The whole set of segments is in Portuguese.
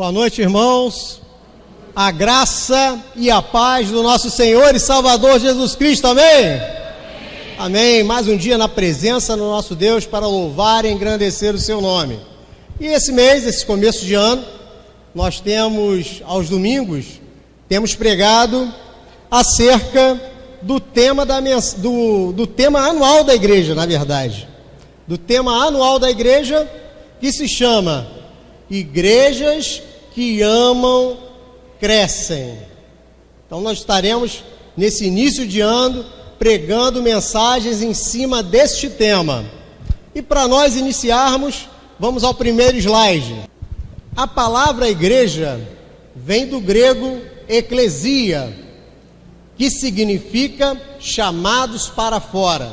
Boa noite, irmãos. A graça e a paz do nosso Senhor e Salvador Jesus Cristo, amém? Amém. Mais um dia na presença do nosso Deus para louvar e engrandecer o seu nome. E esse mês, esse começo de ano, nós temos, aos domingos, temos pregado acerca do tema do tema anual da igreja, na verdade. Do tema anual da igreja, que se chama Igrejas que Amam Crescem. Então nós estaremos nesse início de ano pregando mensagens em cima deste tema. E para nós iniciarmos, vamos ao primeiro slide. A palavra igreja vem do grego eclesia, que significa chamados para fora.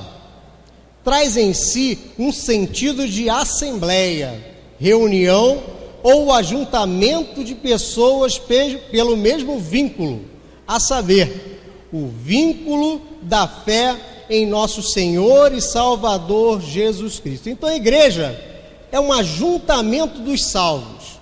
Traz em si um sentido de assembleia, reunião ou ajuntamento de pessoas pelo mesmo vínculo, a saber, o vínculo da fé em nosso Senhor e Salvador Jesus Cristo. Então a igreja é um ajuntamento dos salvos,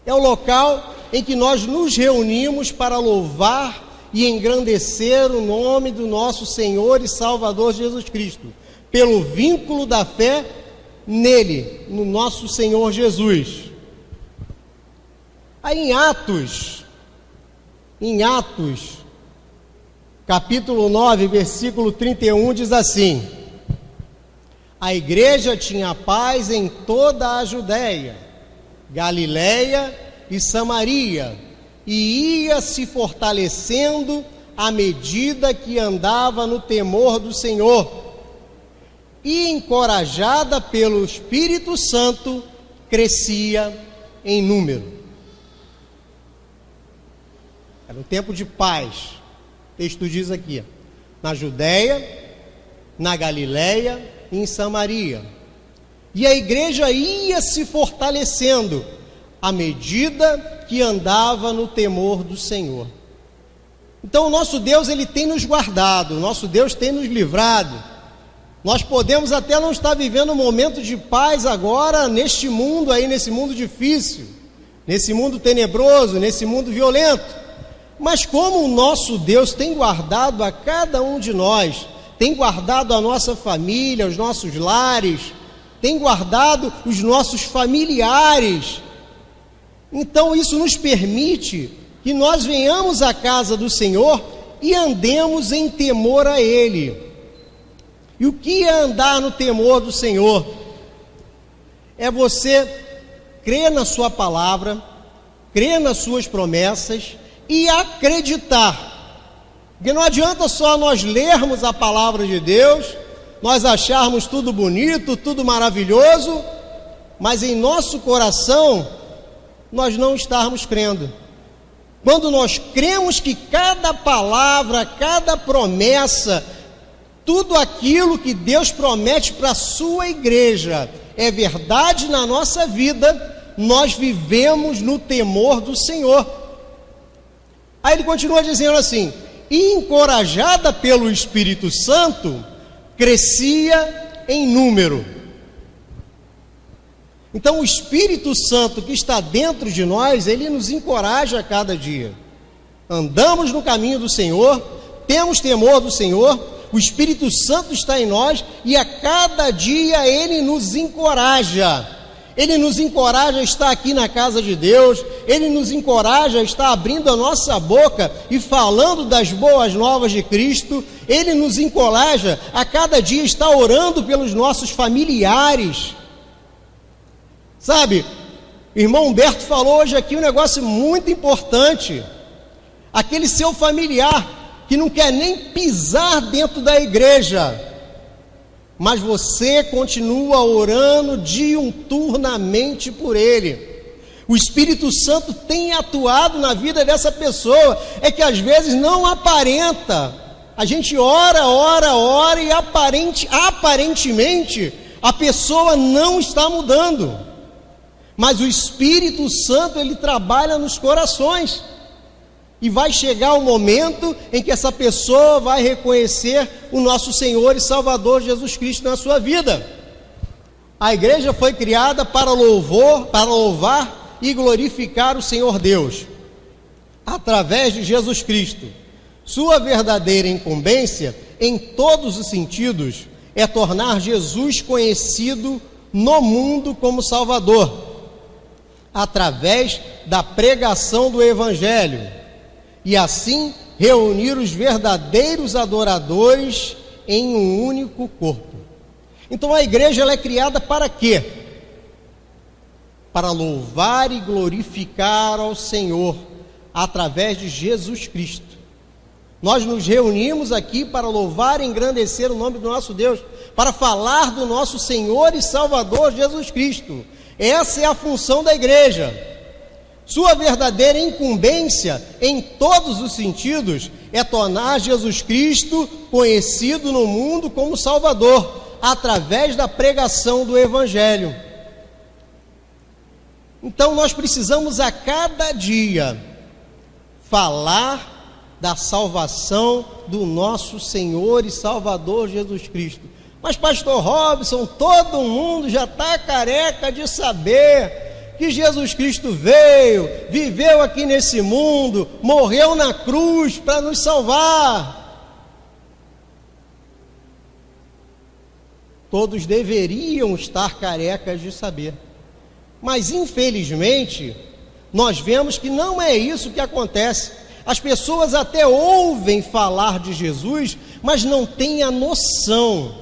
é o local em que nós nos reunimos para louvar e engrandecer o nome do nosso Senhor e Salvador Jesus Cristo, pelo vínculo da fé nele, no nosso Senhor Jesus. Aí em Atos, capítulo 9, versículo 31, diz assim: a igreja tinha paz em toda a Judéia, Galiléia e Samaria, e ia se fortalecendo à medida que andava no temor do Senhor, e encorajada pelo Espírito Santo, crescia em número. Era um tempo de paz. O texto diz aqui, na Judéia, na Galiléia e em Samaria. E a igreja ia se fortalecendo à medida que andava no temor do Senhor. Então o nosso Deus, Ele tem nos guardado, o nosso Deus tem nos livrado. Nós podemos até não estar vivendo um momento de paz agora, neste mundo aí, nesse mundo difícil, nesse mundo tenebroso, nesse mundo violento. Mas como o nosso Deus tem guardado a cada um de nós, tem guardado a nossa família, os nossos lares, tem guardado os nossos familiares, então isso nos permite que nós venhamos à casa do Senhor e andemos em temor a Ele. E o que é andar no temor do Senhor? É você crer na sua palavra, crer nas suas promessas e acreditar. Porque não adianta só nós lermos a palavra de Deus, nós acharmos tudo bonito, tudo maravilhoso, mas em nosso coração nós não estarmos crendo. Quando nós cremos que cada palavra, cada promessa, tudo aquilo que Deus promete para a sua igreja é verdade na nossa vida, nós vivemos no temor do Senhor. Aí ele continua dizendo assim: e encorajada pelo Espírito Santo, crescia em número. Então o Espírito Santo que está dentro de nós, ele nos encoraja a cada dia. Andamos no caminho do Senhor, temos temor do Senhor, o Espírito Santo está em nós e a cada dia ele nos encoraja. Ele nos encoraja a estar aqui na casa de Deus, Ele nos encoraja a estar abrindo a nossa boca e falando das boas novas de Cristo, Ele nos encoraja a cada dia estar orando pelos nossos familiares. Sabe, o irmão Humberto falou hoje aqui um negócio muito importante, aquele seu familiar que não quer nem pisar dentro da igreja, mas você continua orando diuturnamente por ele. O Espírito Santo tem atuado na vida dessa pessoa, é que às vezes não aparenta. A gente ora e aparentemente a pessoa não está mudando. Mas o Espírito Santo, ele trabalha nos corações. E vai chegar o momento em que essa pessoa vai reconhecer o nosso Senhor e Salvador Jesus Cristo na sua vida. A igreja foi criada para louvar e glorificar o Senhor Deus, através de Jesus Cristo. Sua verdadeira incumbência, em todos os sentidos, é tornar Jesus conhecido no mundo como Salvador, através da pregação do Evangelho, e assim reunir os verdadeiros adoradores em um único corpo. Então a igreja ela é criada para quê? Para louvar e glorificar ao Senhor através de Jesus Cristo. Nós nos reunimos aqui para louvar e engrandecer o nome do nosso Deus, para falar do nosso Senhor e Salvador Jesus Cristo. Essa é a função da igreja. Sua verdadeira incumbência, em todos os sentidos, é tornar Jesus Cristo conhecido no mundo como Salvador, através da pregação do Evangelho. Então nós precisamos a cada dia falar da salvação do nosso Senhor e Salvador Jesus Cristo. Mas pastor Robson, todo mundo já está careca de saber que Jesus Cristo veio, viveu aqui nesse mundo, morreu na cruz para nos salvar. Todos deveriam estar carecas de saber. Mas infelizmente, nós vemos que não é isso que acontece. As pessoas até ouvem falar de Jesus, mas não têm a noção.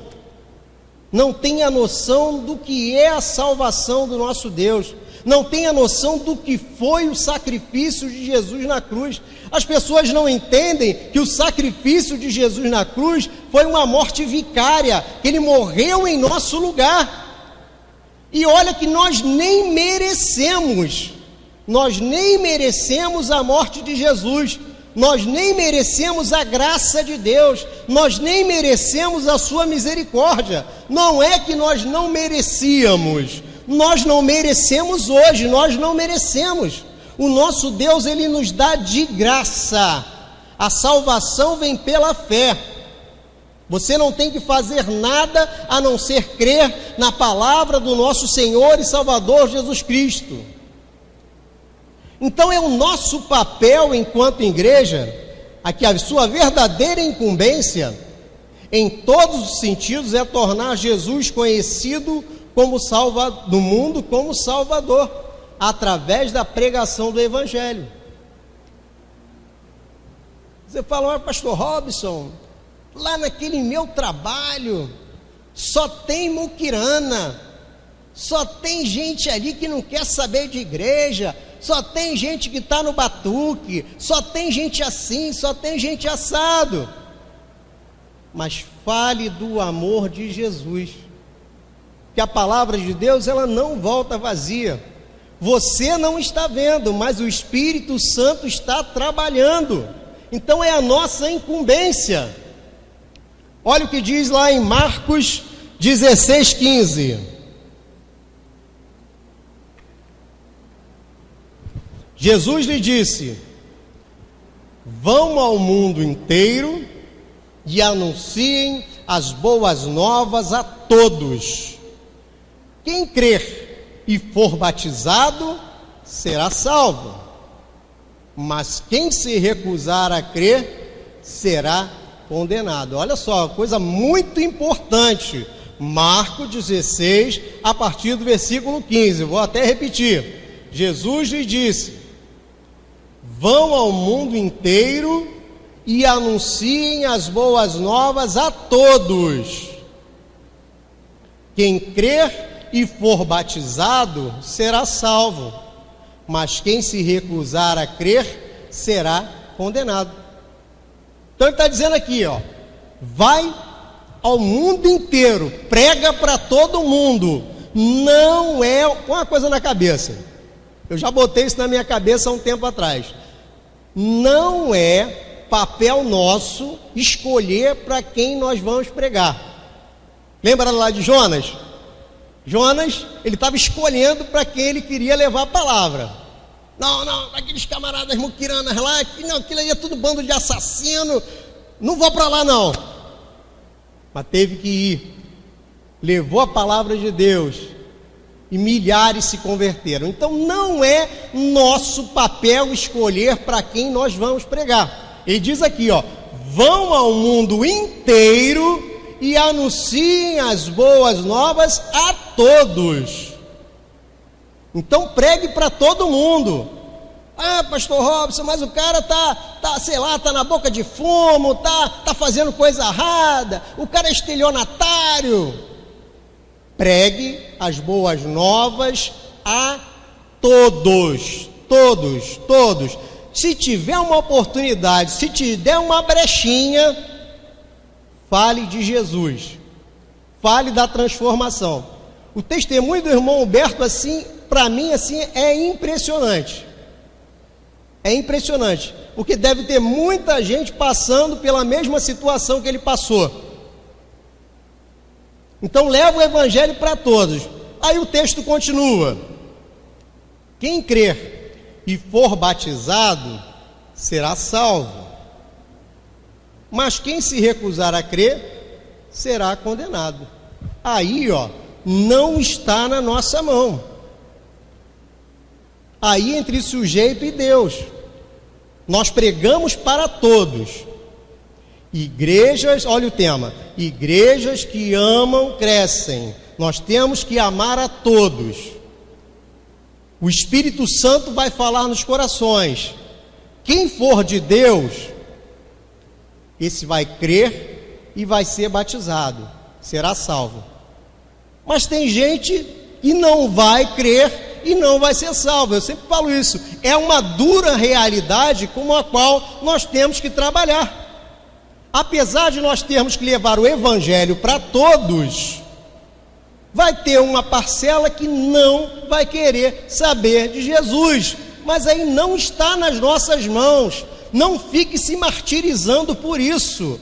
Não têm a noção do que é a salvação do nosso Deus. Não têm a noção do que foi o sacrifício de Jesus na cruz. As pessoas não entendem que o sacrifício de Jesus na cruz foi uma morte vicária. Ele morreu em nosso lugar. E olha que nós nem merecemos. Nós nem merecemos a morte de Jesus. Nós nem merecemos a graça de Deus. Nós nem merecemos a sua misericórdia. Não é que nós não merecíamos. Nós não merecemos hoje, nós não merecemos. O nosso Deus, Ele nos dá de graça. A salvação vem pela fé. Você não tem que fazer nada a não ser crer na palavra do nosso Senhor e Salvador Jesus Cristo. Então é o nosso papel enquanto igreja, aqui a sua verdadeira incumbência, em todos os sentidos, é tornar Jesus conhecido como no mundo como Salvador, através da pregação do Evangelho. Você fala, pastor Robson, lá naquele meu trabalho, só tem muquirana, só tem gente ali que não quer saber de igreja, só tem gente que está no batuque, só tem gente assim, só tem gente assado. Mas fale do amor de Jesus, que a palavra de Deus ela não volta vazia. Você não está vendo, mas o Espírito Santo está trabalhando. Então é a nossa incumbência. Olha o que diz lá em Marcos 16:15. Jesus lhe disse: vão ao mundo inteiro e anunciem as boas novas a todos. Quem crer e for batizado será salvo, mas quem se recusar a crer será condenado. Olha só, coisa muito importante. Marcos 16, a partir do versículo 15. Vou até repetir. Jesus lhe disse: vão ao mundo inteiro e anunciem as boas novas a todos. Quem crer e for batizado será salvo, mas quem se recusar a crer será condenado. Então ele está dizendo aqui, ó, vai ao mundo inteiro, prega para todo mundo. Não é, põe uma coisa na cabeça, eu já botei isso na minha cabeça há um tempo atrás. Não é papel nosso escolher para quem nós vamos pregar. Lembra lá de Jonas? Jonas, ele estava escolhendo para quem ele queria levar a palavra. Não, aqueles camaradas muquiranas lá, não, aquilo aí é tudo bando de assassino, não vou para lá não. Mas teve que ir, levou a palavra de Deus, e milhares se converteram. Então não é nosso papel escolher para quem nós vamos pregar. Ele diz aqui, vão ao mundo inteiro e anunciem as boas novas a todos. Então pregue para todo mundo. Ah, pastor Robson, mas o cara tá na boca de fumo, tá fazendo coisa errada, o cara é estelionatário. Pregue as boas novas a todos. Se tiver uma oportunidade, se te der uma brechinha, fale de Jesus, fale da transformação. O testemunho do irmão Humberto, assim, para mim, assim, é impressionante. É impressionante, porque deve ter muita gente passando pela mesma situação que ele passou. Então leva o evangelho para todos. Aí o texto continua: quem crer e for batizado será salvo, mas quem se recusar a crer será condenado. Aí, não está na nossa mão. Aí entre sujeito e Deus. Nós pregamos para todos. Igrejas, olha o tema: igrejas que amam crescem. Nós temos que amar a todos. O Espírito Santo vai falar nos corações. Quem for de Deus, esse vai crer e vai ser batizado, será salvo. Mas tem gente que não vai crer e não vai ser salvo. Eu sempre falo isso. É uma dura realidade com a qual nós temos que trabalhar. Apesar de nós termos que levar o evangelho para todos, vai ter uma parcela que não vai querer saber de Jesus, mas aí não está nas nossas mãos. Não fique se martirizando por isso.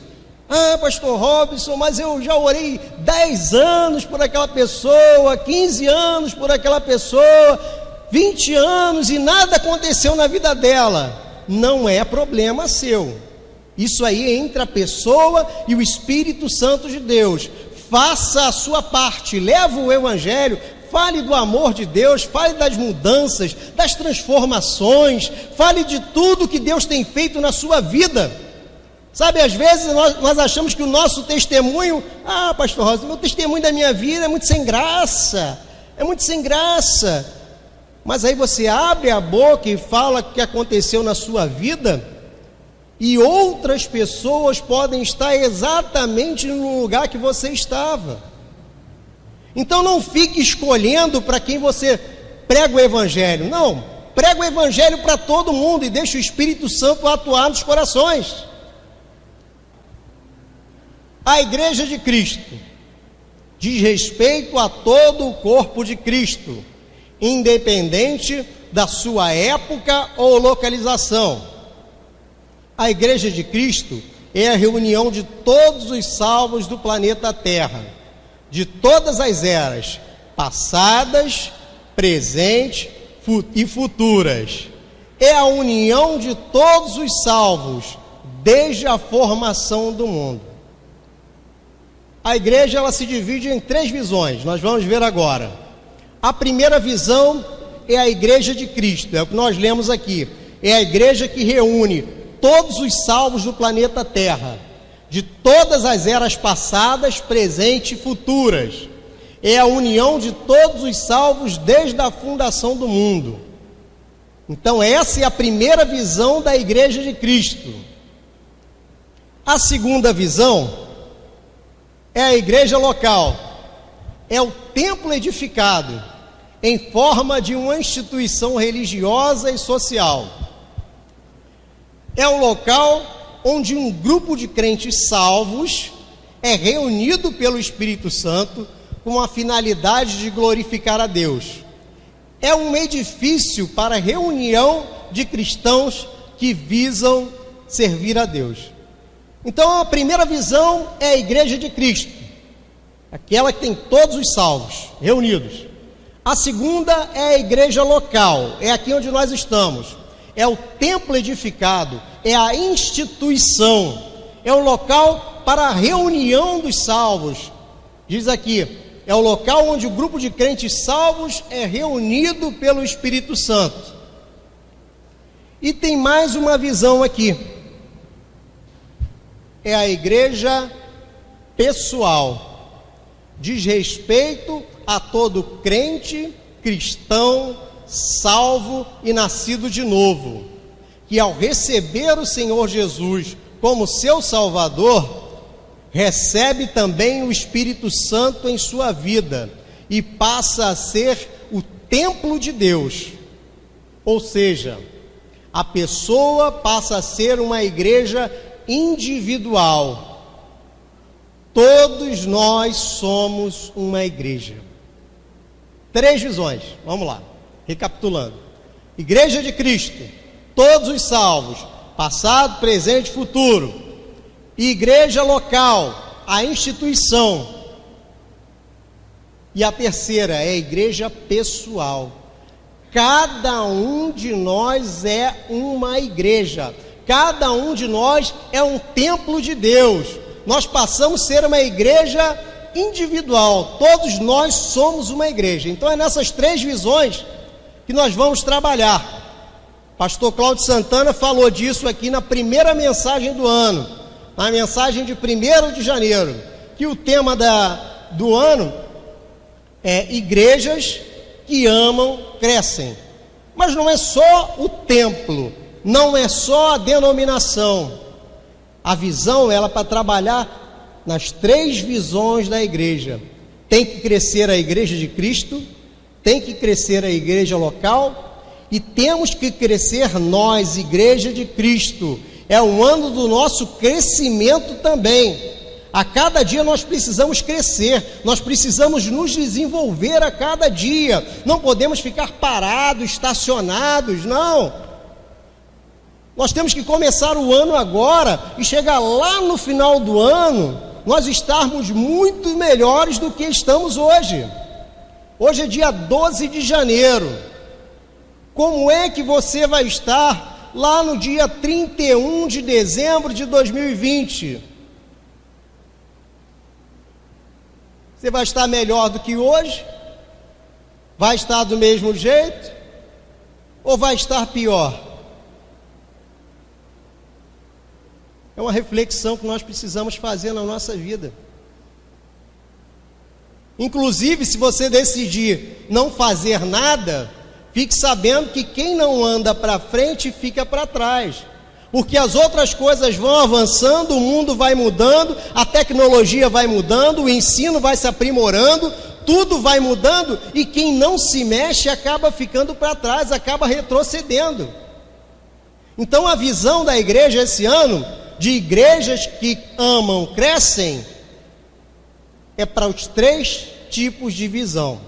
Ah, pastor Robson, mas eu já orei 10 anos por aquela pessoa, 15 anos por aquela pessoa, 20 anos e nada aconteceu na vida dela. Não é problema seu. Isso aí é entre a pessoa e o Espírito Santo de Deus. Faça a sua parte, leva o evangelho, fale do amor de Deus, fale das mudanças, das transformações, fale de tudo que Deus tem feito na sua vida. Sabe, às vezes nós achamos que o nosso testemunho, pastor Rosa, meu testemunho da minha vida é muito sem graça, mas aí você abre a boca e fala o que aconteceu na sua vida, e outras pessoas podem estar exatamente no lugar que você estava. Então não fique escolhendo para quem você prega o evangelho. Não, prega o evangelho para todo mundo e deixa o Espírito Santo atuar nos corações. A igreja de Cristo diz respeito a todo o corpo de Cristo, independente da sua época ou localização. A igreja de Cristo é a reunião de todos os salvos do planeta Terra, de todas as eras, passadas, presentes e futuras. É a união de todos os salvos, desde a formação do mundo. A igreja, ela se divide em 3 visões, nós vamos ver agora. A primeira visão é a igreja de Cristo, é o que nós lemos aqui. É a igreja que reúne todos os salvos do planeta Terra, de todas as eras passadas, presentes e futuras. É a união de todos os salvos desde a fundação do mundo. Então essa é a primeira visão da igreja de Cristo. A segunda visão é a igreja local, é o templo edificado em forma de uma instituição religiosa e social. É o local onde um grupo de crentes salvos é reunido pelo Espírito Santo com a finalidade de glorificar a Deus. É um edifício para reunião de cristãos que visam servir a Deus. Então a primeira visão é a igreja de Cristo, aquela que tem todos os salvos reunidos. A segunda é a igreja local, é aqui onde nós estamos. É o templo edificado, é a instituição, é o local para a reunião dos salvos. Diz aqui, é o local onde o grupo de crentes salvos é reunido pelo Espírito Santo. E tem mais uma visão aqui. É a igreja pessoal. Diz respeito a todo crente, cristão, salvo e nascido de novo, que ao receber o Senhor Jesus como seu Salvador, recebe também o Espírito Santo em sua vida e passa a ser o templo de Deus. Ou seja, a pessoa passa a ser uma igreja individual. Todos nós somos uma igreja. 3 visões, vamos lá, recapitulando. Igreja de Cristo, todos os salvos, passado, presente e futuro. Igreja local, a instituição. E a terceira é a igreja pessoal. Cada um de nós é uma igreja. Cada um de nós é um templo de Deus. Nós passamos a ser uma igreja individual. Todos nós somos uma igreja. Então é nessas 3 visões que nós vamos trabalhar. Pastor Cláudio Santana falou disso aqui na primeira mensagem do ano, na mensagem de 1º de janeiro, que o tema do ano é igrejas que amam, crescem. Mas não é só o templo, não é só a denominação. A visão, ela é para trabalhar nas 3 visões da igreja. Tem que crescer a igreja de Cristo, tem que crescer a igreja local e temos que crescer nós, igreja de Cristo. É um ano do nosso crescimento também. A cada dia nós precisamos crescer, nós precisamos nos desenvolver a cada dia. Não podemos ficar parados, estacionados, não. Nós temos que começar o ano agora e chegar lá no final do ano, nós estarmos muito melhores do que estamos hoje. Hoje é dia 12 de janeiro. Como é que você vai estar lá no dia 31 de dezembro de 2020? Você vai estar melhor do que hoje? Vai estar do mesmo jeito? Ou vai estar pior? É uma reflexão que nós precisamos fazer na nossa vida. Inclusive, se você decidir não fazer nada, fique sabendo que quem não anda para frente fica para trás, porque as outras coisas vão avançando, o mundo vai mudando, a tecnologia vai mudando, o ensino vai se aprimorando, tudo vai mudando, e quem não se mexe acaba ficando para trás, acaba retrocedendo. Então a visão da igreja esse ano, de igrejas que amam, crescem, é para os 3 tipos de visão.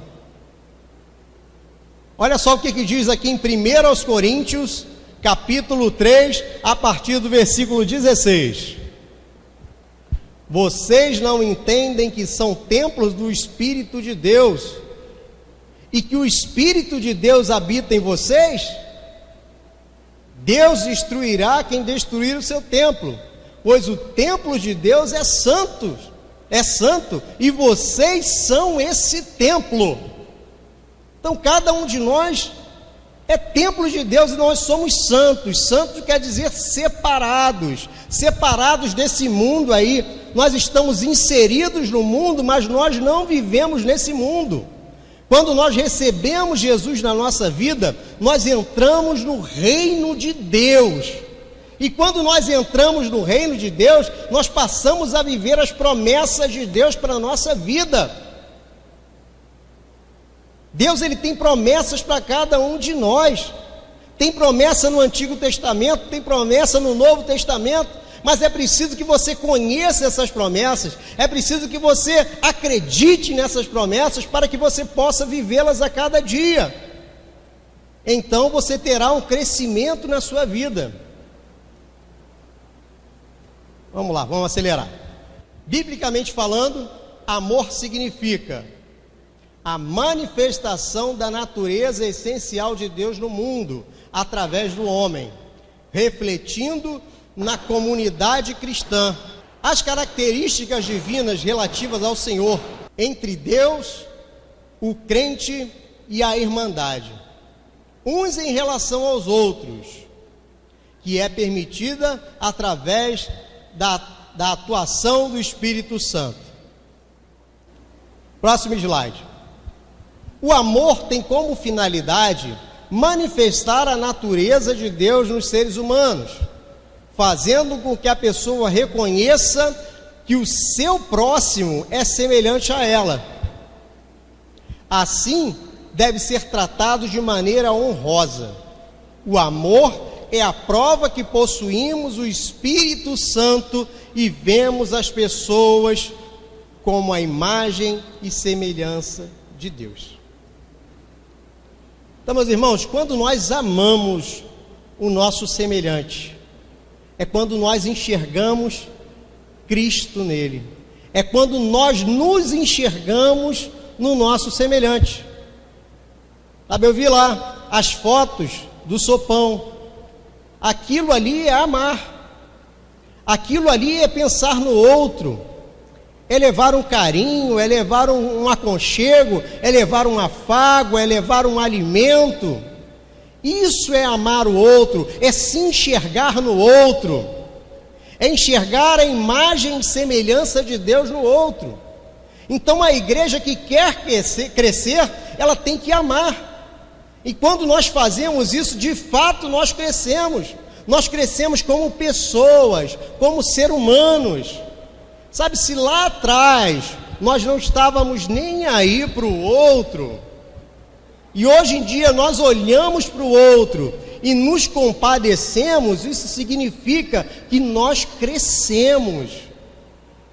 Olha só o que diz aqui em 1 aos Coríntios, capítulo 3, a partir do versículo 16. Vocês não entendem que são templos do Espírito de Deus e que o Espírito de Deus habita em vocês? Deus destruirá quem destruir o seu templo, pois o templo de Deus é santo, e vocês são esse templo. Então cada um de nós é templo de Deus e nós somos santos. Santos quer dizer separados desse mundo aí. Nós estamos inseridos no mundo, mas nós não vivemos nesse mundo. Quando nós recebemos Jesus na nossa vida, nós entramos no reino de Deus. E quando nós entramos no reino de Deus, nós passamos a viver as promessas de Deus para a nossa vida. Deus, ele tem promessas para cada um de nós. Tem promessa no Antigo Testamento, tem promessa no Novo Testamento, mas é preciso que você conheça essas promessas, é preciso que você acredite nessas promessas para que você possa vivê-las a cada dia. Então você terá um crescimento na sua vida. Vamos lá, vamos acelerar. Biblicamente falando, amor significa a manifestação da natureza essencial de Deus no mundo, através do homem, refletindo na comunidade cristã as características divinas relativas ao Senhor. entre Deus, o crente e a irmandade, uns em relação aos outros, que é permitida através da atuação do Espírito Santo. Próximo slide. O amor tem como finalidade manifestar a natureza de Deus nos seres humanos, fazendo com que a pessoa reconheça que o seu próximo é semelhante a ela. Assim, deve ser tratado de maneira honrosa. O amor é a prova que possuímos o Espírito Santo e vemos as pessoas como a imagem e semelhança de Deus. Então, meus irmãos, quando nós amamos o nosso semelhante, é quando nós enxergamos Cristo nele. É quando nós nos enxergamos no nosso semelhante. Sabe, eu vi lá as fotos do sopão. Aquilo ali é amar. Aquilo ali é pensar no outro. É levar um carinho, é levar um aconchego, é levar um afago, é levar um alimento. Isso é amar o outro, é se enxergar no outro, é enxergar a imagem e semelhança de Deus no outro. Então a igreja que quer crescer, ela tem que amar. E quando nós fazemos isso, de fato nós crescemos. Nós crescemos como pessoas, como seres humanos. Sabe, se lá atrás nós não estávamos nem aí para o outro, e hoje em dia nós olhamos para o outro e nos compadecemos, isso significa que nós crescemos,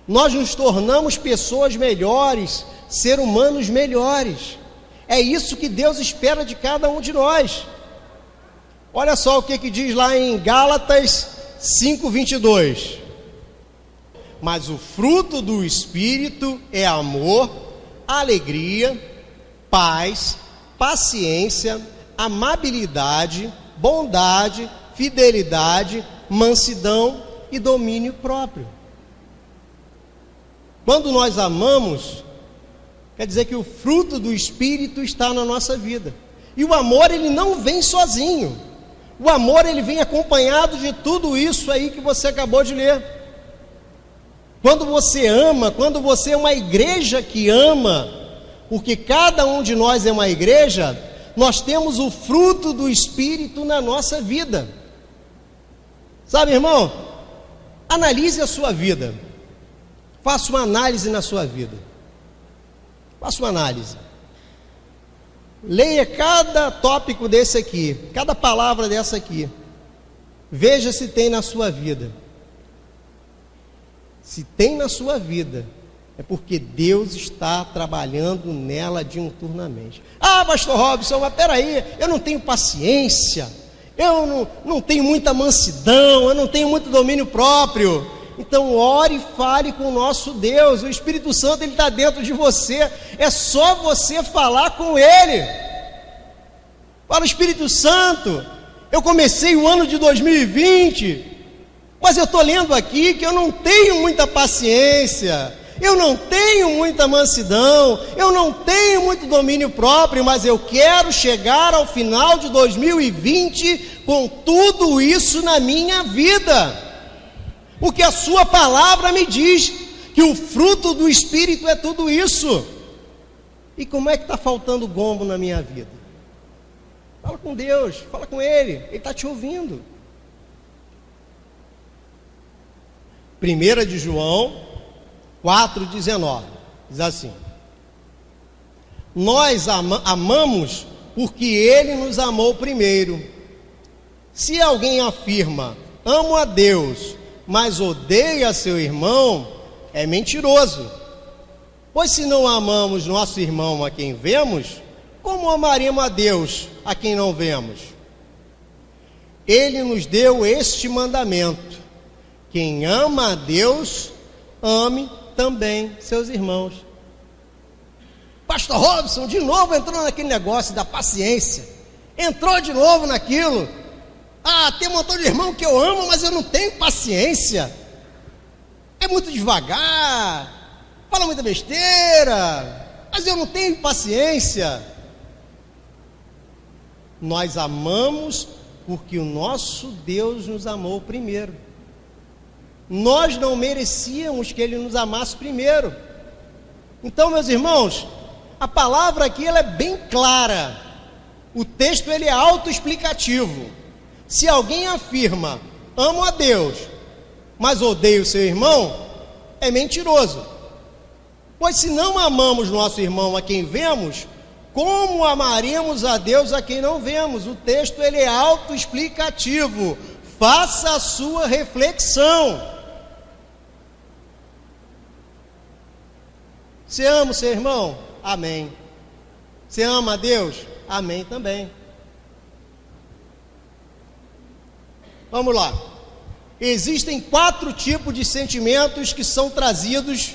nós nos tornamos pessoas melhores, seres humanos melhores. É isso que Deus espera de cada um de nós. Olha só o que diz lá em Gálatas 5:22. Mas o fruto do Espírito é amor, alegria, paz, paciência, amabilidade, bondade, fidelidade, mansidão e domínio próprio. Quando nós amamos, quer dizer que o fruto do Espírito está na nossa vida. E o amor, ele não vem sozinho. O amor, ele vem acompanhado de tudo isso aí que você acabou de ler. Quando você ama, quando você é uma igreja que ama, porque cada um de nós é uma igreja, nós temos o fruto do Espírito na nossa vida. Sabe, irmão? Analise a sua vida. Faça uma análise na sua vida. Faça uma análise. Leia cada tópico desse aqui, cada palavra dessa aqui. Veja se tem na sua vida. Se tem na sua vida, é porque Deus está trabalhando nela diuturnamente. Ah, pastor Robson, mas peraí, eu não tenho paciência, eu não tenho muita mansidão, eu não tenho muito domínio próprio. Então ore e fale com o nosso Deus. O Espírito Santo, ele está dentro de você, é só você falar com ele. Fala: Espírito Santo, eu comecei o ano de 2020, mas eu estou lendo aqui que eu não tenho muita paciência, eu não tenho muita mansidão, eu não tenho muito domínio próprio, mas eu quero chegar ao final de 2020 com tudo isso na minha vida. Porque a sua palavra me diz que o fruto do Espírito é tudo isso. E como é que está faltando gombo na minha vida? Fala com Deus, fala com Ele está te ouvindo. 1 de João 4,19, diz assim: nós amamos porque Ele nos amou primeiro. Se alguém afirma, amo a Deus, mas odeia seu irmão, é mentiroso. Pois se não amamos nosso irmão a quem vemos, como amaremos a Deus a quem não vemos? Ele nos deu este mandamento: quem ama a Deus, ame também seus irmãos. Pastor Robson, de novo entrou naquele negócio da paciência. Entrou de novo naquilo. Ah, tem um montão de irmão que eu amo, mas eu não tenho paciência. É muito devagar. fala muita besteira, mas eu não tenho paciência. Nós amamos porque o nosso Deus nos amou primeiro. Nós não merecíamos que Ele nos amasse primeiro. Então, meus irmãos, a palavra aqui ela é bem clara. O texto ele é autoexplicativo. Se alguém afirma, amo a Deus, mas odeio o seu irmão, é mentiroso. Pois se não amamos nosso irmão a quem vemos, como amaremos a Deus a quem não vemos? O texto ele é autoexplicativo. Faça a sua reflexão. Você ama o seu irmão? Amém. Você ama a Deus? Amém também. Vamos lá. Existem 4 tipos de sentimentos que são trazidos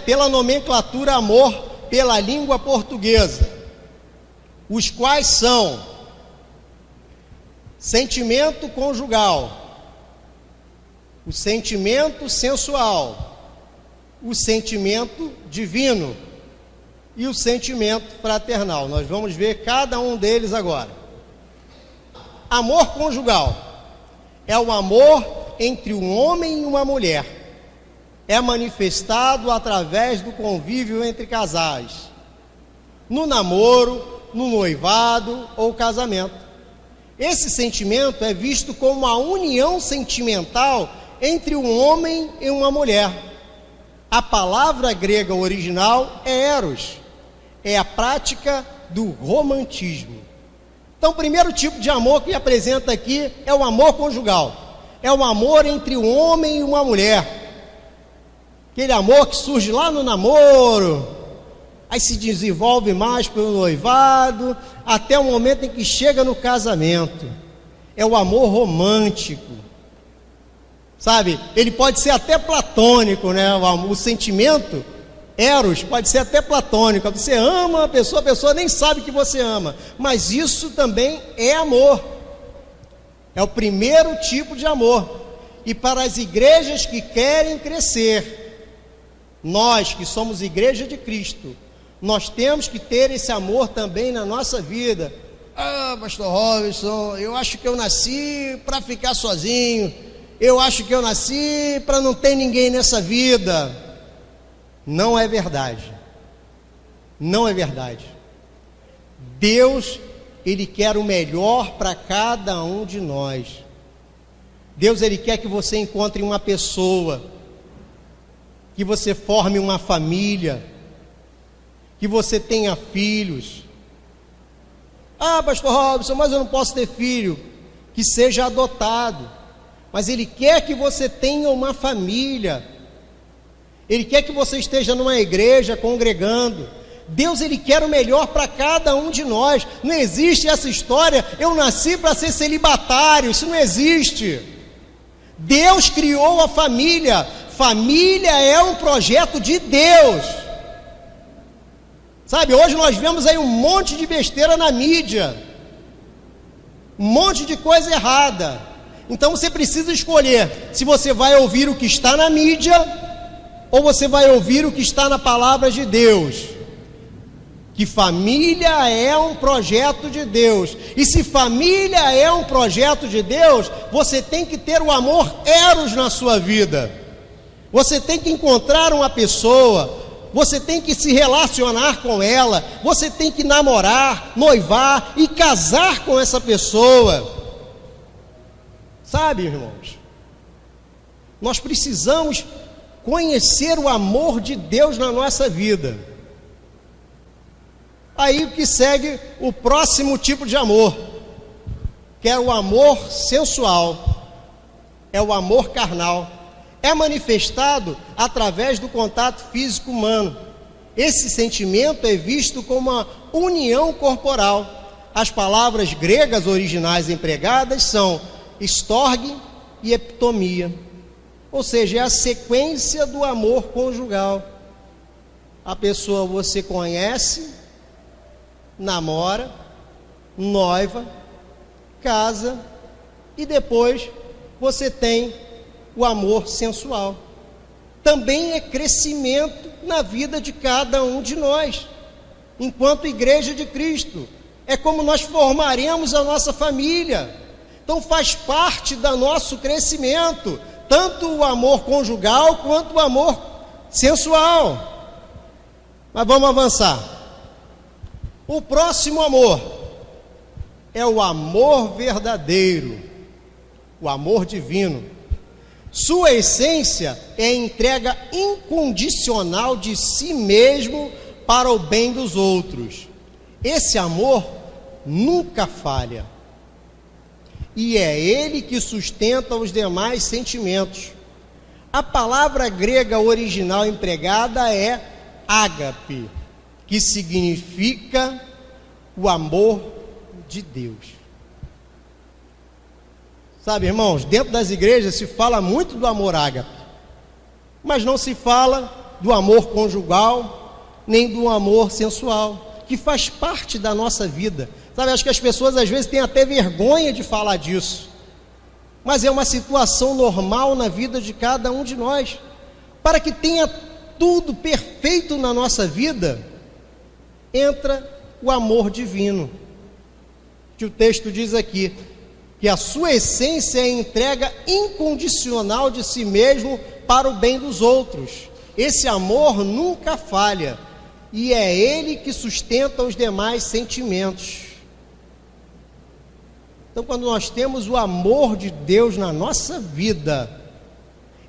pela nomenclatura amor, pela língua portuguesa, os quais são sentimento conjugal, o sentimento sensual, o sentimento divino e o sentimento fraternal. Nós vamos ver cada um deles agora. Amor conjugal é o amor entre um homem e uma mulher. É manifestado através do convívio entre casais, no namoro, no noivado ou casamento. Esse sentimento é visto como a união sentimental entre um homem e uma mulher. A palavra grega original é eros, é a prática do romantismo. Então, o primeiro tipo de amor que apresenta aqui é o amor conjugal. É o amor entre um homem e uma mulher. Aquele amor que surge lá no namoro, aí se desenvolve mais pelo noivado, até o momento em que chega no casamento. É o amor romântico. Sabe, ele pode ser até platônico, né? O sentimento, eros, pode ser até platônico. Você ama a pessoa nem sabe que você ama. Mas isso também é amor. É o primeiro tipo de amor. E para as igrejas que querem crescer, nós que somos igreja de Cristo, nós temos que ter esse amor também na nossa vida. Ah, pastor Robson, eu acho que eu nasci para ficar sozinho. Eu acho que eu nasci para não ter ninguém nessa vida. Não é verdade. Não é verdade. Deus, Ele quer o melhor para cada um de nós. Deus, Ele quer que você encontre uma pessoa, que você forme uma família, que você tenha filhos. Ah, pastor Robson, mas eu não posso ter filho. Que seja adotado. Mas Ele quer que você tenha uma família. Ele quer que você esteja numa igreja congregando. Deus, Ele quer o melhor para cada um de nós. Não existe essa história, eu nasci para ser celibatário. Isso não existe. Deus criou a família. Família é um projeto de Deus. Sabe, hoje nós vemos aí um monte de besteira na mídia. Um monte de coisa errada. Então você precisa escolher se você vai ouvir o que está na mídia ou você vai ouvir o que está na palavra de Deus. Que família é um projeto de Deus. E se família é um projeto de Deus, você tem que ter o amor eros na sua vida. Você tem que encontrar uma pessoa, você tem que se relacionar com ela, você tem que namorar, noivar e casar com essa pessoa. Sabe, irmãos, nós precisamos conhecer o amor de Deus na nossa vida. Aí o que segue o próximo tipo de amor, que é o amor sensual, é o amor carnal. É manifestado através do contato físico humano. Esse sentimento é visto como uma união corporal. As palavras gregas originais empregadas são estorgue e eptomia, ou seja, é a sequência do amor conjugal. A pessoa você conhece, namora, noiva, casa e depois você tem o amor sensual. também é crescimento na vida de cada um de nós, enquanto Igreja de Cristo. É como nós formaremos a nossa família. Então faz parte do nosso crescimento, tanto o amor conjugal quanto o amor sensual. Mas vamos avançar. O próximo amor é o amor verdadeiro, o amor divino. Sua essência é a entrega incondicional de si mesmo para o bem dos outros. Esse amor nunca falha. E é ele que sustenta os demais sentimentos. A palavra grega original empregada é ágape, que significa o amor de Deus. Sabe, irmãos, dentro das igrejas se fala muito do amor ágape, mas não se fala do amor conjugal, nem do amor sensual, que faz parte da nossa vida. Sabe, acho que as pessoas às vezes têm até vergonha de falar disso, mas é uma situação normal na vida de cada um de nós. Para que tenha tudo perfeito na nossa vida, entra o amor divino, que o texto diz aqui, que a sua essência é a entrega incondicional de si mesmo para o bem dos outros. Esse amor nunca falha, e é ele que sustenta os demais sentimentos. Então, quando nós temos o amor de Deus na nossa vida,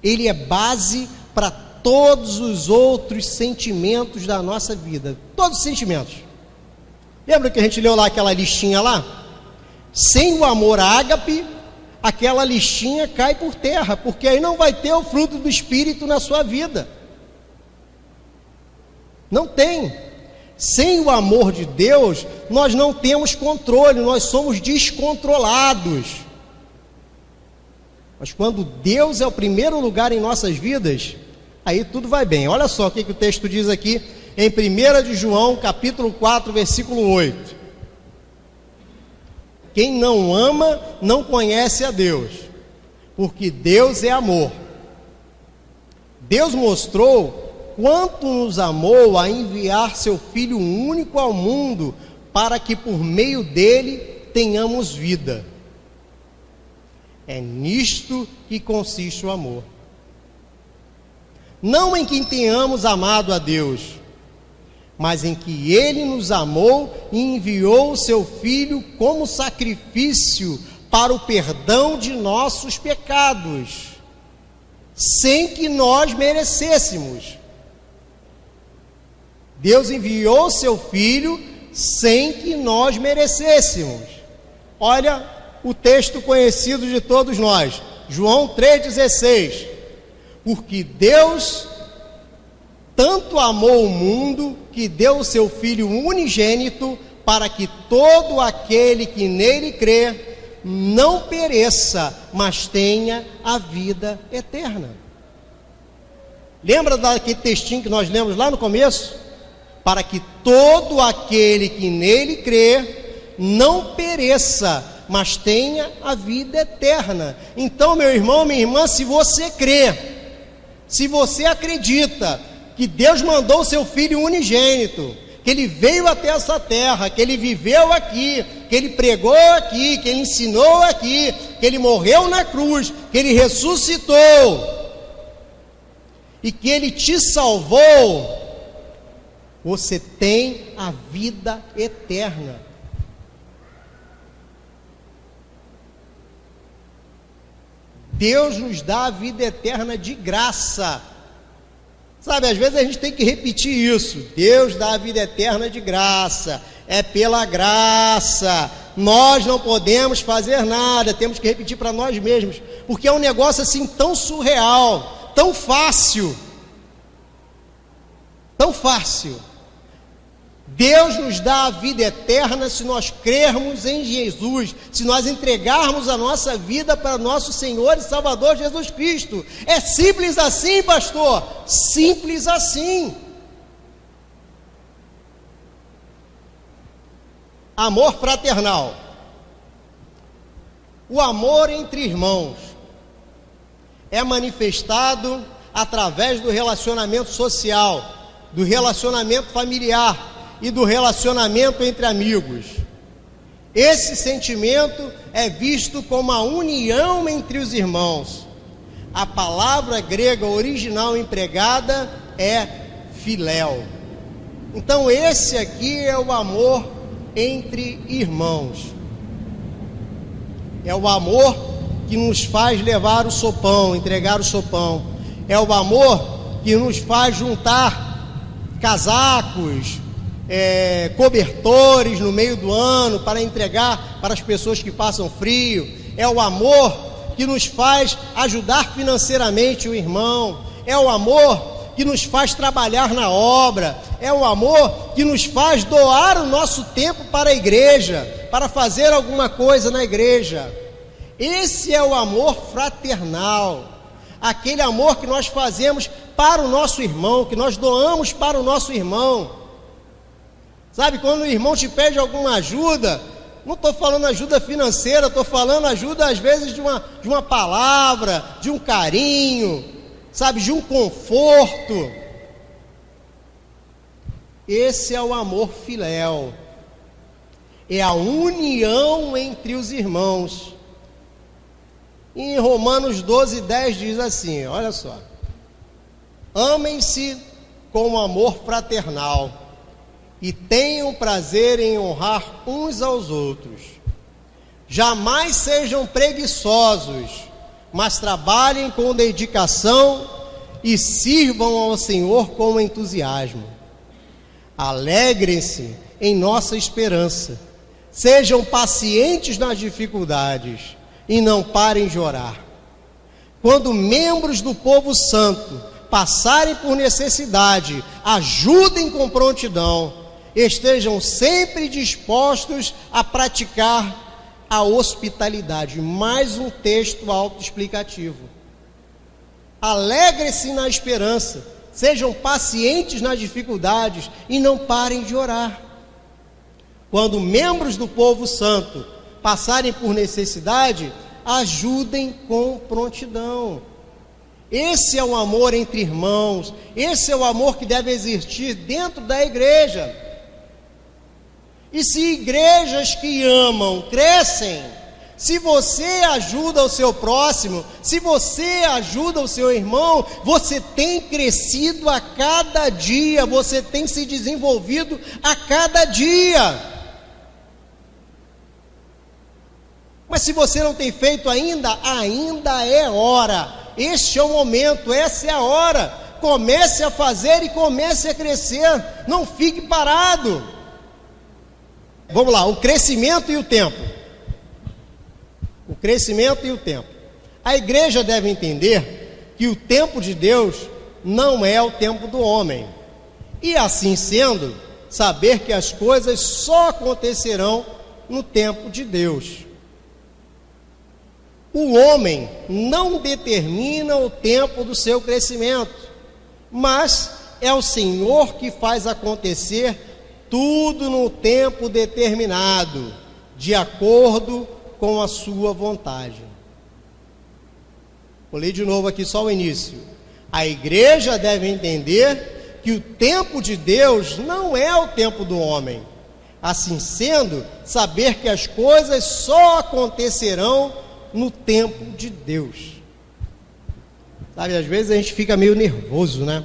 ele é base para todos os outros sentimentos da nossa vida. Todos os sentimentos. Lembra que a gente leu lá aquela listinha lá? Sem o amor ágape, aquela listinha cai por terra, porque aí não vai ter o fruto do Espírito na sua vida. Não tem. Sem o amor de Deus, nós não temos controle, nós somos descontrolados. Mas quando Deus é o primeiro lugar em nossas vidas, aí tudo vai bem. Olha só o que o texto diz aqui em 1 de João, capítulo 4, versículo 8. Quem não ama, não conhece a Deus, porque Deus é amor. Deus mostrou quanto nos amou a enviar seu Filho único ao mundo, para que por meio dele tenhamos vida. É nisto que consiste o amor. Não em que tenhamos amado a Deus, mas em que ele nos amou e enviou o seu Filho como sacrifício para o perdão de nossos pecados, sem que nós merecêssemos. Deus enviou o seu Filho sem que nós merecêssemos. Olha o texto conhecido de todos nós, João 3,16. Porque Deus tanto amou o mundo, que deu o seu Filho unigênito, para que todo aquele que nele crê não pereça, mas tenha a vida eterna. Lembra daquele textinho que nós lemos lá no começo? Para que todo aquele que nele crê não pereça, mas tenha a vida eterna. Então, meu irmão, minha irmã, se você crê, se você acredita que Deus mandou o seu Filho unigênito, que ele veio até essa terra, que ele viveu aqui, que ele pregou aqui, que ele ensinou aqui, que ele morreu na cruz, que ele ressuscitou e que ele te salvou, você tem a vida eterna. Deus nos dá a vida eterna de graça. Sabe, às vezes a gente tem que repetir isso. Deus dá a vida eterna de graça. É pela graça. Nós não podemos fazer nada. Temos que repetir para nós mesmos. Porque é um negócio assim tão surreal, tão fácil. Tão fácil. Deus nos dá a vida eterna se nós crermos em Jesus, se nós entregarmos a nossa vida para nosso Senhor e Salvador Jesus Cristo. É simples assim, pastor? Simples assim. Amor fraternal. O amor entre irmãos é manifestado através do relacionamento social, do relacionamento familiar e do relacionamento entre amigos. Esse sentimento é visto como a união entre os irmãos. A palavra grega original empregada é filéu. Então esse aqui é o amor entre irmãos. É o amor que nos faz levar o sopão, entregar o sopão. É o amor que nos faz juntar casacos, cobertores no meio do ano para entregar para as pessoas que passam frio. É o amor que nos faz ajudar financeiramente o irmão. É o amor que nos faz trabalhar na obra. É o amor que nos faz doar o nosso tempo para a igreja, para fazer alguma coisa na igreja. Esse é o amor fraternal, aquele amor que nós fazemos para o nosso irmão, que nós doamos para o nosso irmão. Sabe, quando o irmão te pede alguma ajuda, não estou falando ajuda financeira, estou falando ajuda às vezes de uma palavra, de um carinho, sabe, de um conforto. Esse é o amor filéu, é a união entre os irmãos. Em Romanos 12:10 diz assim, olha só: amem-se com amor fraternal e tenham prazer em honrar uns aos outros. Jamais sejam preguiçosos, mas trabalhem com dedicação e sirvam ao Senhor com entusiasmo. Alegrem-se em nossa esperança, sejam pacientes nas dificuldades e não parem de orar. Quando membros do povo santo passarem por necessidade, ajudem com prontidão. Estejam sempre dispostos a praticar a hospitalidade. Mais um texto autoexplicativo. Alegre-se na esperança, sejam pacientes nas dificuldades e não parem de orar. Quando membros do povo santo passarem por necessidade, ajudem com prontidão. Esse é o amor entre irmãos, esse é o amor que deve existir dentro da igreja. E se igrejas que amam crescem, se você ajuda o seu próximo, se você ajuda o seu irmão, você tem crescido a cada dia, você tem se desenvolvido a cada dia. Mas se você não tem feito ainda é hora. Este é o momento, essa é a hora. Comece a fazer e comece a crescer. Não fique parado. Vamos lá, o crescimento e o tempo. O crescimento e o tempo. A igreja deve entender que o tempo de Deus não é o tempo do homem. E assim sendo, saber que as coisas só acontecerão no tempo de Deus. O homem não determina o tempo do seu crescimento, mas é o Senhor que faz acontecer tudo no tempo determinado, de acordo com a sua vontade. Vou ler de novo aqui só o início. A igreja deve entender que o tempo de Deus não é o tempo do homem. Assim sendo, saber que as coisas só acontecerão no tempo de Deus. Sabe, às vezes a gente fica meio nervoso, né?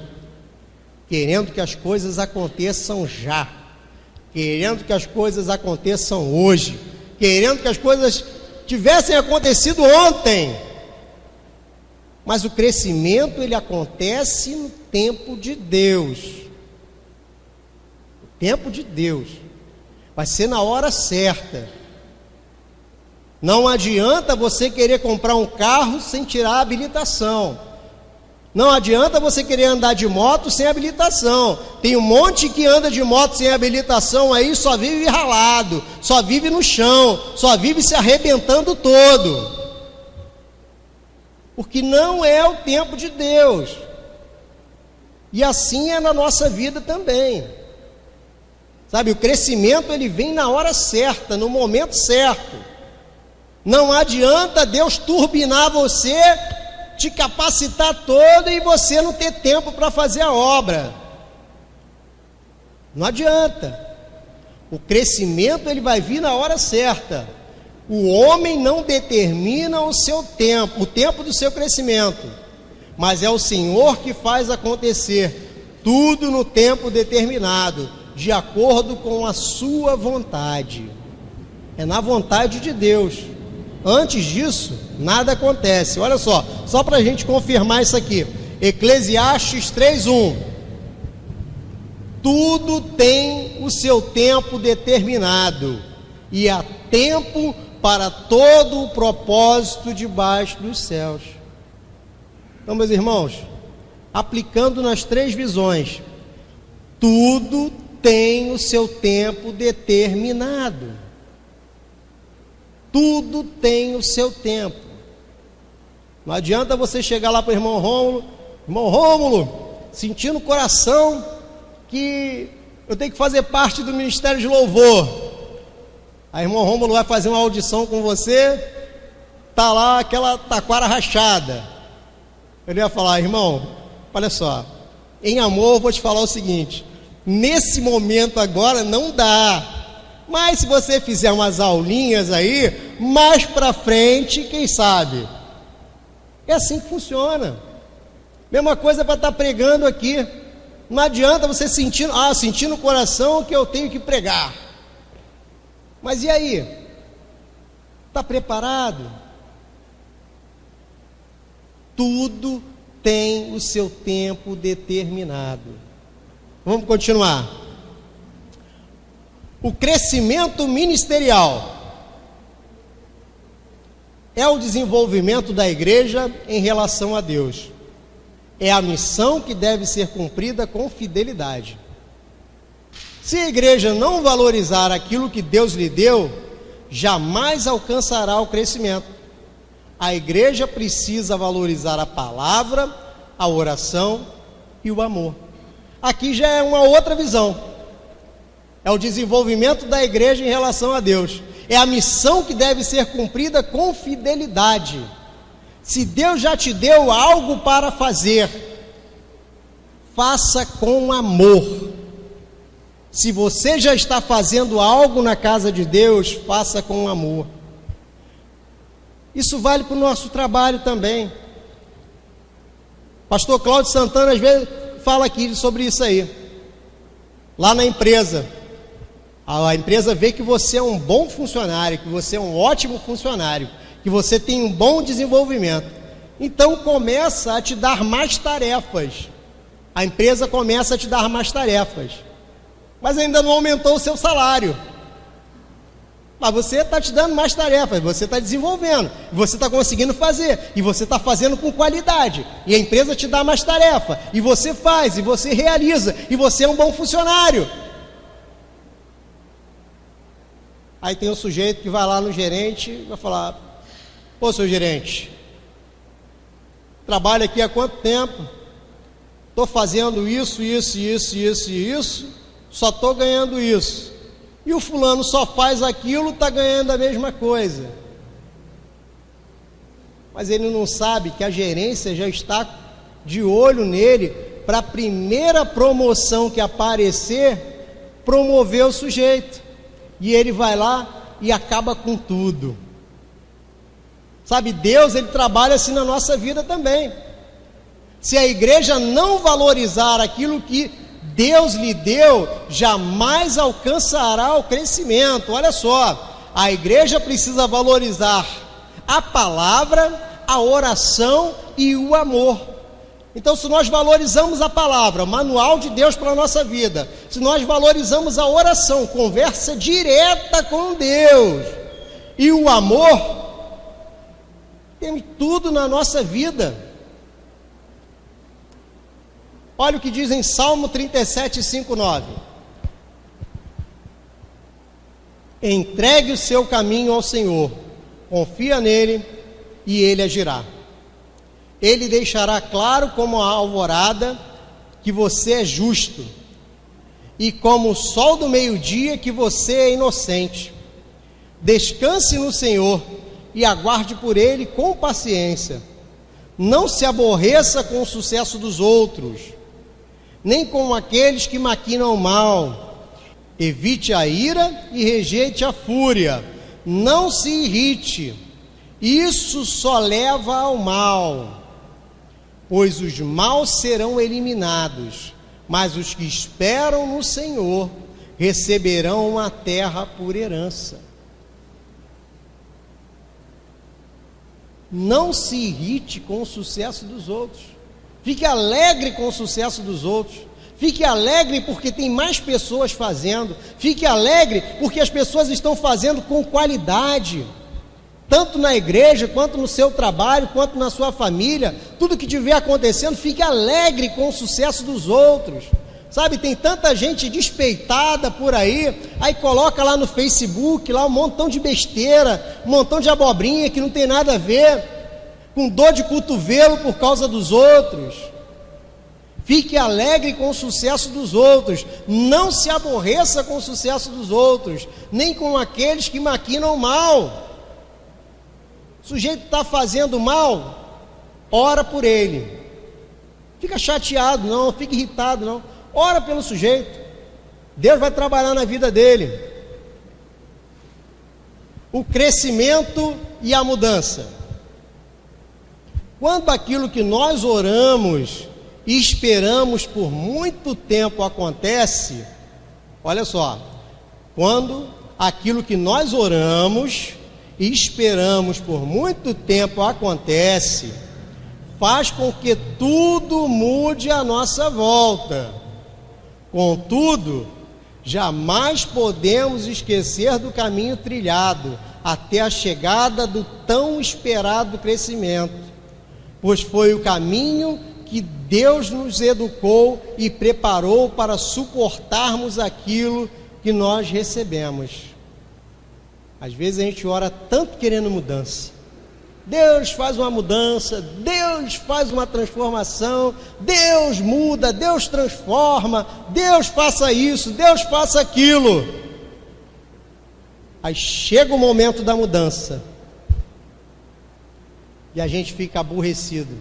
Querendo que as coisas aconteçam já, querendo que as coisas aconteçam hoje, querendo que as coisas tivessem acontecido ontem. Mas o crescimento, ele acontece no tempo de Deus. O tempo de Deus vai ser na hora certa. Não adianta você querer comprar um carro sem tirar a habilitação. Não adianta você querer andar de moto sem habilitação. Tem um monte que anda de moto sem habilitação aí, só vive ralado, só vive no chão, só vive se arrebentando todo. Porque não é o tempo de Deus. E assim é na nossa vida também. Sabe, o crescimento ele vem na hora certa, no momento certo. Não adianta Deus turbinar você te capacitar todo e você não ter tempo para fazer a obra. Não adianta. O crescimento ele vai vir na hora certa. O homem não determina o seu tempo, o tempo do seu crescimento, mas é o Senhor que faz acontecer tudo no tempo determinado, de acordo com a sua vontade. É na vontade de Deus. Antes disso, nada acontece. Olha só para a gente confirmar isso aqui. Eclesiastes 3:1. Tudo tem o seu tempo determinado, e há tempo para todo o propósito debaixo dos céus. Então, meus irmãos, aplicando nas 3 visões, tudo tem o seu tempo determinado. Tudo tem o seu tempo. Não adianta você chegar lá para o irmão Rômulo, sentir no coração que eu tenho que fazer parte do ministério de louvor. Aí irmão Rômulo vai fazer uma audição com você, tá lá aquela taquara rachada. Ele vai falar: irmão, olha só, em amor eu vou te falar o seguinte, nesse momento agora não dá, mas se você fizer umas aulinhas aí, mais para frente, quem sabe? É assim que funciona. Mesma coisa para estar pregando aqui. Não adianta você sentir no coração que eu tenho que pregar. Mas e aí? Está preparado? Tudo tem o seu tempo determinado. Vamos continuar. O crescimento ministerial é o desenvolvimento da igreja em relação a Deus. É a missão que deve ser cumprida com fidelidade. Se a igreja não valorizar aquilo que Deus lhe deu, jamais alcançará o crescimento. A igreja precisa valorizar a palavra, a oração e o amor. Aqui já é uma outra visão. É o desenvolvimento da igreja em relação a Deus. É a missão que deve ser cumprida com fidelidade. Se Deus já te deu algo para fazer, faça com amor. Se você já está fazendo algo na casa de Deus, faça com amor. Isso vale para o nosso trabalho também. Pastor Cláudio Santana às vezes fala aqui sobre isso aí. Lá na empresa, a empresa vê que você é um bom funcionário, que você é um ótimo funcionário, que você tem um bom desenvolvimento. Então começa a te dar mais tarefas. A empresa começa a te dar mais tarefas. Mas ainda não aumentou o seu salário. Mas você está te dando mais tarefas, você está desenvolvendo, você está conseguindo fazer, e você está fazendo com qualidade, e a empresa te dá mais tarefa, e você faz, e você realiza, e você é um bom funcionário. Aí tem um sujeito que vai lá no gerente e vai falar: pô, seu gerente, trabalho aqui há quanto tempo? Estou fazendo isso, só estou ganhando isso. E o fulano só faz aquilo, está ganhando a mesma coisa. Mas ele não sabe que a gerência já está de olho nele, para a primeira promoção que aparecer, promover o sujeito. E ele vai lá e acaba com tudo. Sabe, Deus, ele trabalha assim na nossa vida também. Se a igreja não valorizar aquilo que Deus lhe deu, jamais alcançará o crescimento. Olha só, a igreja precisa valorizar a palavra, a oração e o amor. Então, se nós valorizamos a palavra, o manual de Deus para a nossa vida, se nós valorizamos a oração, conversa direta com Deus, e o amor, tem tudo na nossa vida. Olha o que diz em Salmo 37, 5, 9. Entregue o seu caminho ao Senhor, confia nele e ele agirá. Ele deixará claro como a alvorada que você é justo, e como o sol do meio-dia que você é inocente. Descanse no Senhor e aguarde por ele com paciência. Não se aborreça com o sucesso dos outros, nem com aqueles que maquinam o mal. Evite a ira e rejeite a fúria. Não se irrite, isso só leva ao mal, pois os maus serão eliminados, mas os que esperam no Senhor receberão a terra por herança. Não se irrite com o sucesso dos outros. Fique alegre com o sucesso dos outros. Fique alegre porque tem mais pessoas fazendo. Fique alegre porque as pessoas estão fazendo com qualidade. Tanto na igreja, quanto no seu trabalho, quanto na sua família. Tudo que estiver acontecendo, fique alegre com o sucesso dos outros. Sabe, tem tanta gente despeitada por aí coloca lá no Facebook, lá um montão de besteira, um montão de abobrinha que não tem nada a ver, com dor de cotovelo por causa dos outros. Fique alegre com o sucesso dos outros, não se aborreça com o sucesso dos outros, nem com aqueles que maquinam mal. O sujeito está fazendo mal, ora por ele. Fica chateado não, fica irritado não. Ora pelo sujeito, Deus vai trabalhar na vida dele. O crescimento e a mudança. Quando aquilo que nós oramos e esperamos por muito tempo acontece, olha só, quando aquilo que nós oramos e esperamos por muito tempo acontece, faz com que tudo mude à nossa volta. Contudo, jamais podemos esquecer do caminho trilhado até a chegada do tão esperado crescimento, pois foi o caminho que Deus nos educou e preparou para suportarmos aquilo que nós recebemos. Às vezes a gente ora tanto querendo mudança. Deus faz uma mudança, Deus faz uma transformação, Deus muda, Deus transforma, Deus faça isso, Deus faça aquilo. Aí chega o momento da mudança e a gente fica aborrecido,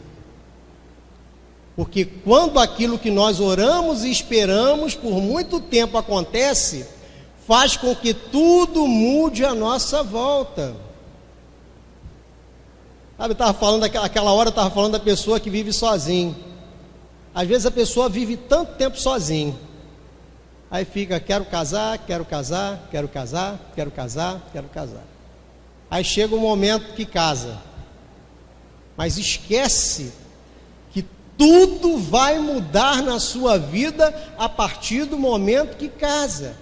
porque quando aquilo que nós oramos e esperamos por muito tempo acontece, faz com que tudo mude à nossa volta. Sabe, aquela hora eu estava falando da pessoa que vive sozinho. Às vezes a pessoa vive tanto tempo sozinho. Aí fica, quero casar, quero casar, quero casar, quero casar, quero casar. Aí chega o momento que casa. Mas esquece que tudo vai mudar na sua vida a partir do momento que casa.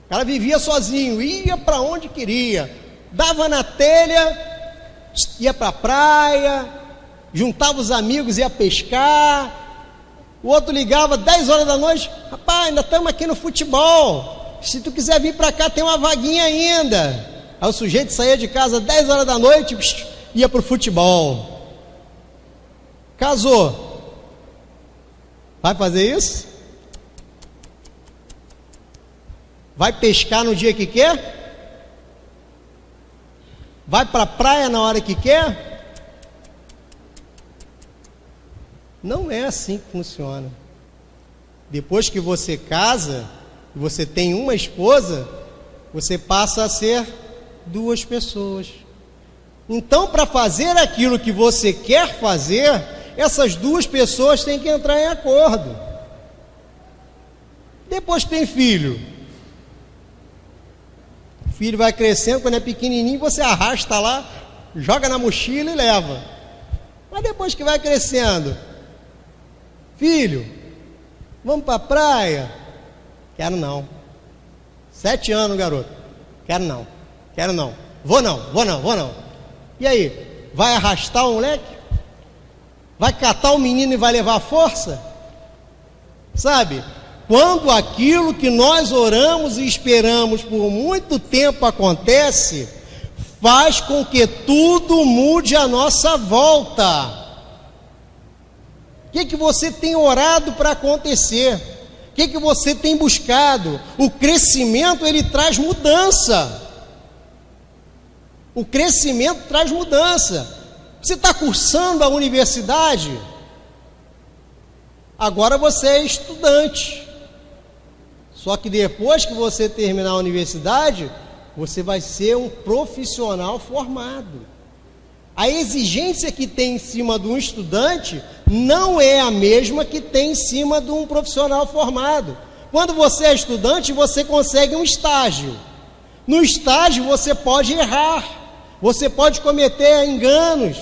O cara vivia sozinho, ia para onde queria. Dava na telha, ia para a praia, juntava os amigos, ia pescar. O outro ligava 10 horas da noite, rapaz, ainda estamos aqui no futebol, se tu quiser vir para cá tem uma vaguinha ainda. Aí o sujeito saía de casa 10 horas da noite, ia para o futebol. Casou, vai fazer isso? Vai pescar no dia que quer? Vai para a praia na hora que quer? Não é assim que funciona. Depois que você casa, você tem uma esposa, você passa a ser duas pessoas. Então, para fazer aquilo que você quer fazer, essas duas pessoas têm que entrar em acordo. Depois que tem filho, o filho vai crescendo, quando é pequenininho você arrasta lá, joga na mochila e leva. Mas depois que vai crescendo, filho, vamos para a praia? Quero não. 7 anos, garoto. Quero não, quero não. Vou não. E aí, vai arrastar o moleque? Vai catar o menino e vai levar a força? Sabe? Quando aquilo que nós oramos e esperamos por muito tempo acontece, faz com que tudo mude à nossa volta. O que você tem orado para acontecer? O que você tem buscado? O crescimento, ele traz mudança. O crescimento traz mudança. Você está cursando a universidade, agora você é estudante. Só que depois que você terminar a universidade, você vai ser um profissional formado. A exigência que tem em cima de um estudante não é a mesma que tem em cima de um profissional formado. Quando você é estudante, você consegue um estágio. No estágio você pode errar, você pode cometer enganos.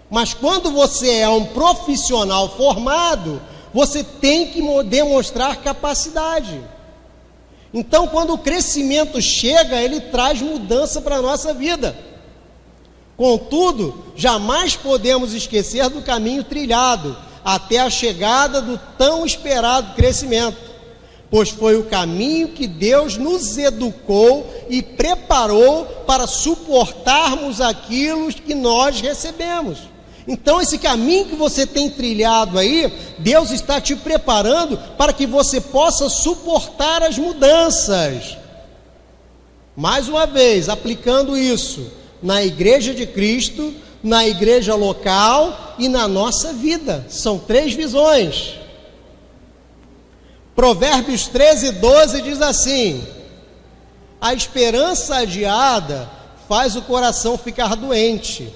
Mas quando você é um profissional formado, você tem que demonstrar capacidade. Então, quando o crescimento chega, ele traz mudança para a nossa vida. Contudo, jamais podemos esquecer do caminho trilhado até a chegada do tão esperado crescimento, pois foi o caminho que Deus nos educou e preparou para suportarmos aquilo que nós recebemos. Então, esse caminho que você tem trilhado aí, Deus está te preparando para que você possa suportar as mudanças. Mais uma vez, aplicando isso na igreja de Cristo, na igreja local e na nossa vida. São 3 visões. Provérbios 13:12 diz assim: a esperança adiada faz o coração ficar doente,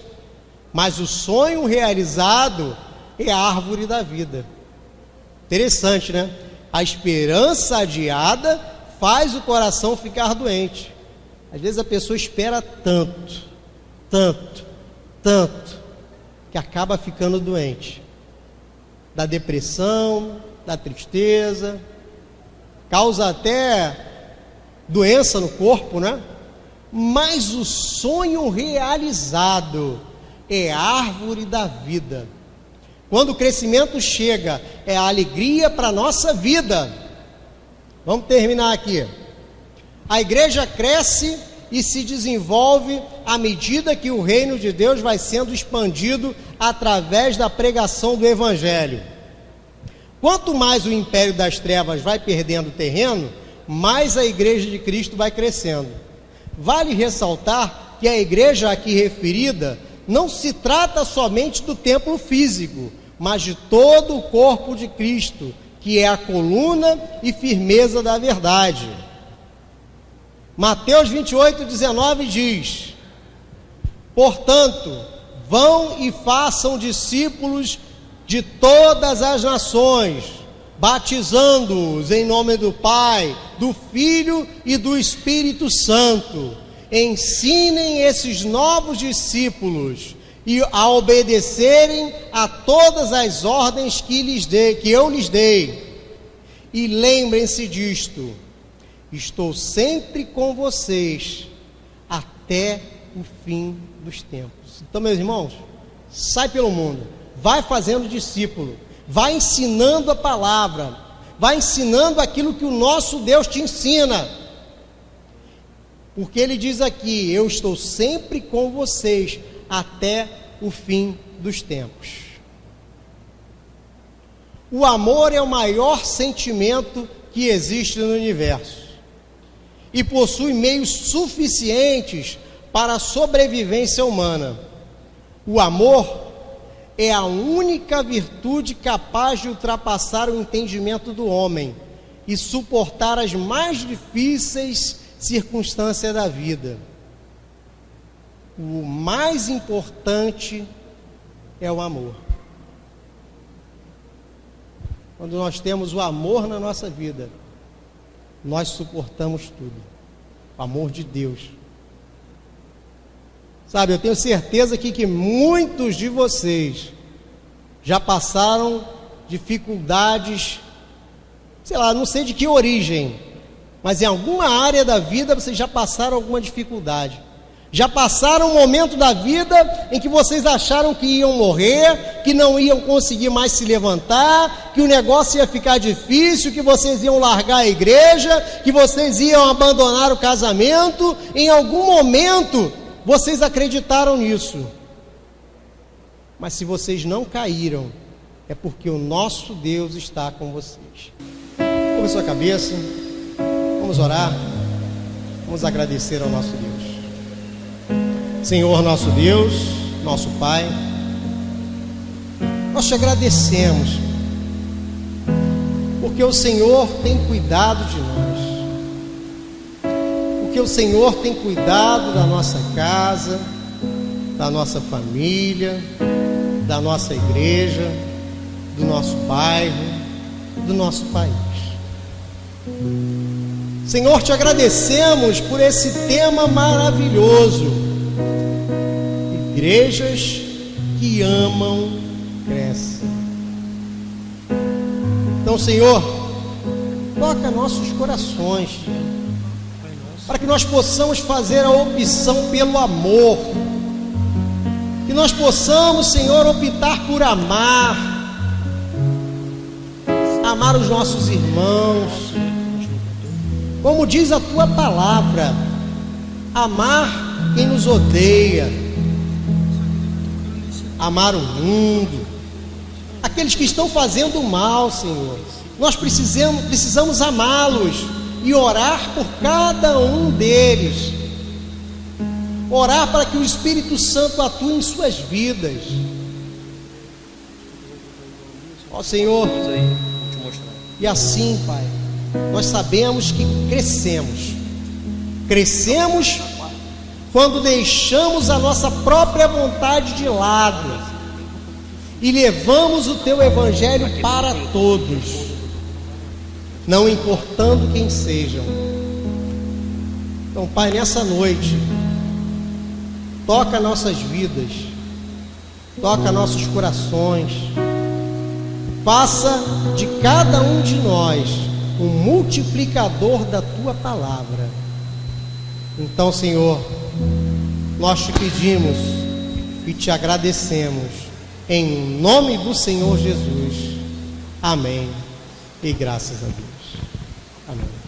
mas o sonho realizado é a árvore da vida. Interessante, né? A esperança adiada faz o coração ficar doente. Às vezes a pessoa espera tanto, que acaba ficando doente. Da depressão, da tristeza, causa até doença no corpo, né? Mas o sonho realizado é a árvore da vida. Quando o crescimento chega, é a alegria para a nossa vida. Vamos terminar aqui. A igreja cresce e se desenvolve à medida que o reino de Deus vai sendo expandido através da pregação do Evangelho. Quanto mais o império das trevas vai perdendo terreno, mais a igreja de Cristo vai crescendo. Vale ressaltar que a igreja aqui referida não se trata somente do templo físico, mas de todo o corpo de Cristo, que é a coluna e firmeza da verdade. Mateus 28:19 diz: portanto, vão e façam discípulos de todas as nações, batizando-os em nome do Pai, do Filho e do Espírito Santo. Ensinem esses novos discípulos a obedecerem a todas as ordens que eu lhes dei. E lembrem-se disto: estou sempre com vocês até o fim dos tempos. Então, meus irmãos, sai pelo mundo, vai fazendo discípulo, vai ensinando a palavra, vai ensinando aquilo que o nosso Deus te ensina. Porque ele diz aqui: eu estou sempre com vocês até o fim dos tempos. O amor é o maior sentimento que existe no universo e possui meios suficientes para a sobrevivência humana. O amor é a única virtude capaz de ultrapassar o entendimento do homem e suportar as mais difíceis circunstâncias da vida. O mais importante é o amor. Quando nós temos o amor na nossa vida, nós suportamos tudo. O amor de Deus. Sabe, eu tenho certeza que muitos de vocês já passaram dificuldades, sei lá, não sei de que origem, mas em alguma área da vida vocês já passaram alguma dificuldade. Já passaram um momento da vida em que vocês acharam que iam morrer, que não iam conseguir mais se levantar, que o negócio ia ficar difícil, que vocês iam largar a igreja, que vocês iam abandonar o casamento. Em algum momento vocês acreditaram nisso. Mas se vocês não caíram, é porque o nosso Deus está com vocês. Curva sua cabeça, vamos orar, vamos agradecer ao nosso Deus. Senhor nosso Deus, nosso Pai, nós te agradecemos, porque o Senhor tem cuidado de nós, porque o Senhor tem cuidado da nossa casa, da nossa família, da nossa igreja, do nosso bairro, do nosso país. Senhor, te agradecemos por esse tema maravilhoso. Igrejas que amam, crescem. Então, Senhor, toca nossos corações, para que nós possamos fazer a opção pelo amor, que nós possamos, Senhor, optar por amar os nossos irmãos, como diz a tua palavra, amar quem nos odeia, amar o mundo, aqueles que estão fazendo mal, Senhor. Nós precisamos amá-los e orar por cada um deles, orar para que o Espírito Santo atue em suas vidas. Ó Senhor, e assim, Pai, nós sabemos que crescemos quando deixamos a nossa própria vontade de lado e levamos o teu evangelho para todos, não importando quem sejam. Então, Pai, nessa noite, toca nossas vidas, toca nossos corações, faça de cada um de nós um multiplicador da tua palavra. Então, Senhor, nós te pedimos e te agradecemos em nome do Senhor Jesus. Amém. E graças a Deus. Amém.